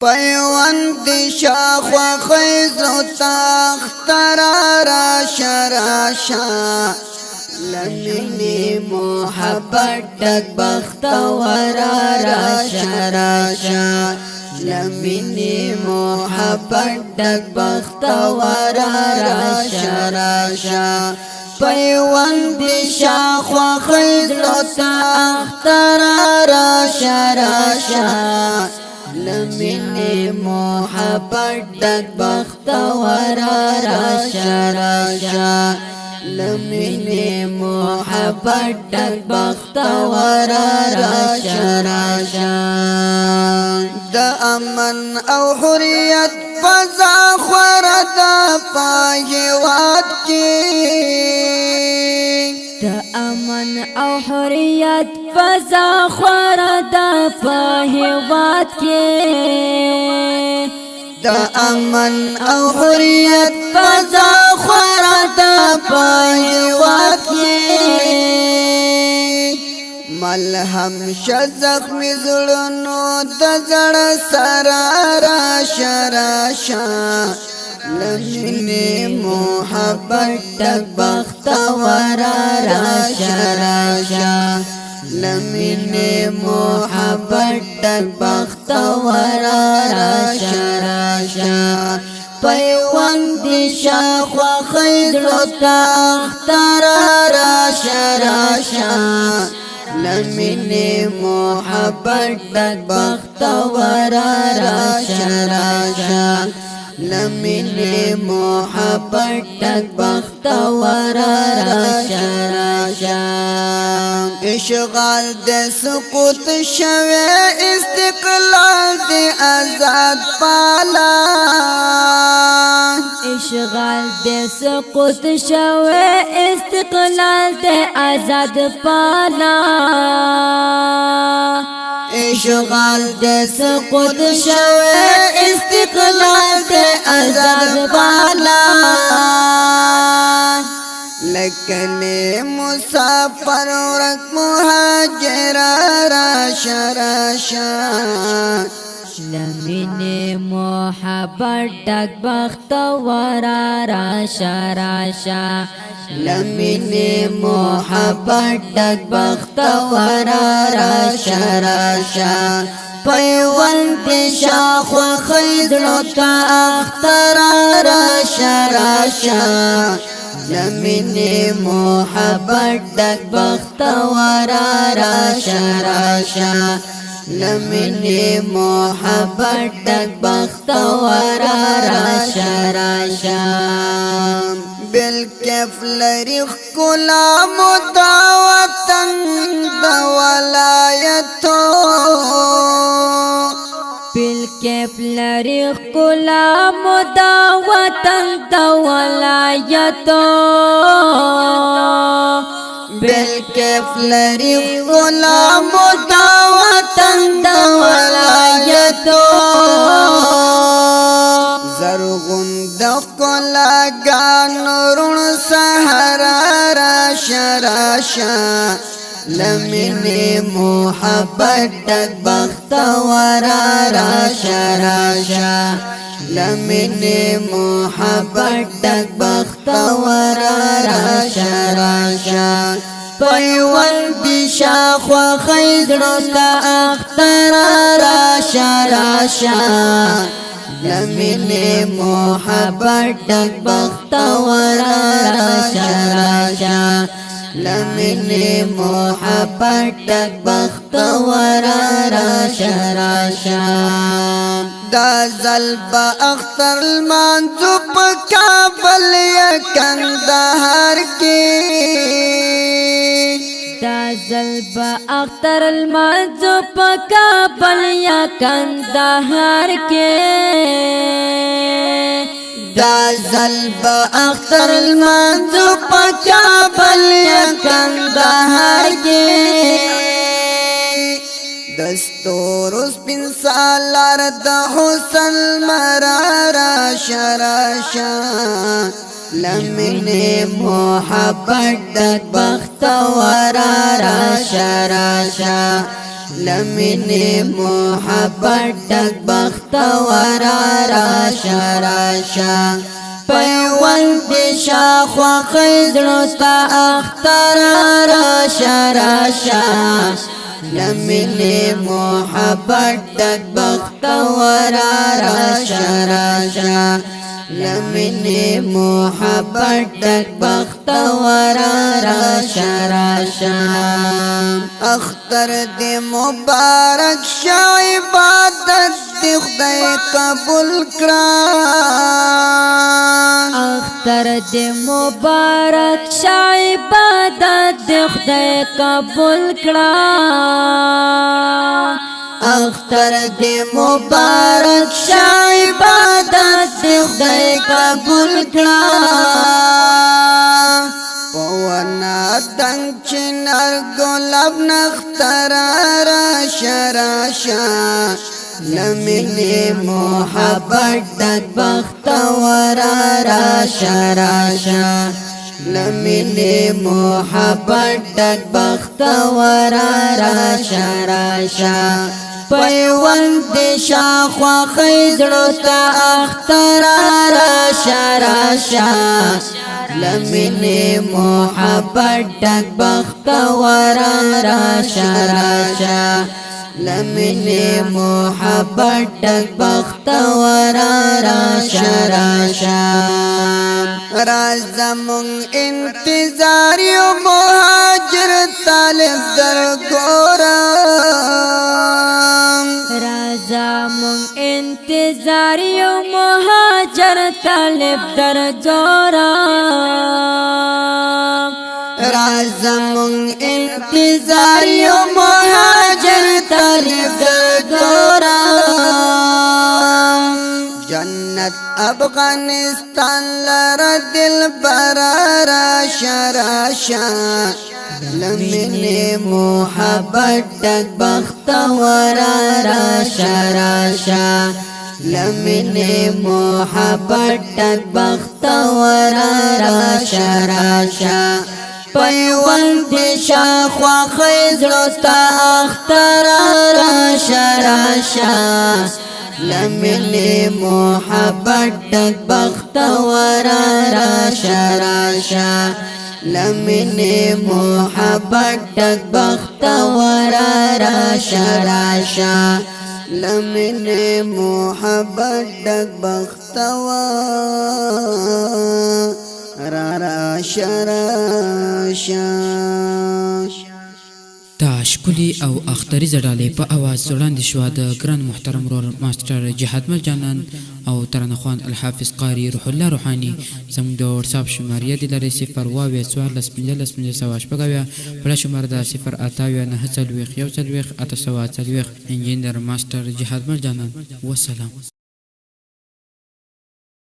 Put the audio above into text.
پیوند شاخ و خیز و تختر راشا راشا لمن محبت دک بختورا راشا راشا لمن محبت دک بختورا راشا راشا پیوند شاخ و خیز و تختر راشا راشا لمن محبت دک بختورا راشا راشا لمن محبت دک بختورا راشا راشا د امن او حریت فضا خوردا پاهیوات کی د امن او حریت فضا خوردا پاهیوات کې د امن او حریت فضا خوردا پاهیوات کې ملهم شزخ مزړونو د زړه سره راشا راشا لمن محبت دک بختورا راشا راشا لمن محبت دک بختورا راشا راشا پیوند شاخ و خیزلو تختر راشا راشا لمن محبت دک بختورا راشا راشا لمن محبت دک بختورا راشا راشا اشغال د سقوط شوه استقلال د آزاد پالا اشغال د سقوط شوه استقلال د آزاد پالا اشغال د سقوط شوه استقلال د آزاد پالا لکن مسافر ورک مهاجر راشا راشا لمن محبت دک بختورا راشا راشا لمن محبت دک بختورا راشا راشا پیوند شاخ و خیزلو تختر راشا راشا لمن محبت دک بختورا راشا راشا لمن محبت دک بختورا راشا راشا بالکف لري خلا مداوتن د ولایتو بالکف لري خلا مداوتن د ولایتو بالکف لري خلا مداوتن د ولایتو زرغون د خلا ګانورون سهرا راشا راشا لمن محبت دک بختورا راشا راشا لمن محبت دک بختورا راشا راشا پیوند شاخ و خیزلو تختر راشا راشا لمن محبت دک بختورا راشا راشا لمن محبت دک بختورا راشا راشا دا زلب اختر المانزو پا کابل یا کندهار کی دا زلب اختر المنزو پا کابل یا کندهار کې دا زلب اختر المنزو پا کابل یا کندهار کی دستور سپین سالار د حسن مرا راشا راشا لمن محبت دک بختورا راشا راشا لمن محبت ډک بختور راشه راشه پیوند شاخوا خیزړو تا اختر راشه راشه لمن محبت ډک بختور راشه راشه لمن محبت ډک بختور راشه راشه اختر دې مبارک شه عبادت دې خدای قبول کړه اختر دې مبارک شه عبادت دې خدای قبول کړه اختر دې مبارک شه عبادت دې خدای قبول کړه پونا دنګ چنار ګلاب نختر راشه راشه لمن محبت ډک بختور راشه راشه لمن محبت ډک بختور راشه راشه پیوند شاخوا خیزړو تا اختر راشه راشه لمن محبت ډک بختور راشه راشه لمن محبت ډک بختور راشه راشه راز زمون انتظار یو مهاجر طالب در ګورم رازا مون انتظار یو مهاجر طالب در ګورم رازمون انتظار یو مهاجر طالب در ګورم جنت افغانستان لر دل برا راشه راشه لمن محبت ډک بختور راشه راشه لمن محبت ډک بختور راشه راشه پیوند شاخوا خیزړو تا اختر راشه راشه لمن محبت ډک بختور راشه راشه لمن محبت ډک بختور راشه راشه لمن محبت ډک بختور راشه راشه دا ښکلي او اختري زړالې په اواز وړاندې شوه د ګران محترم ورور ماسټر جهاد مل جانان او ترانهخوان الحافظ قاري روح الله روحاني زموږ د وټساپ شمارې دې لرئ 0 واویا 14 15 15 بله شماره ده 0 اتاویا 9 څلوېښت 1 څلوېښت 8 انجینر ماسټر جهاد مل جانان والسلام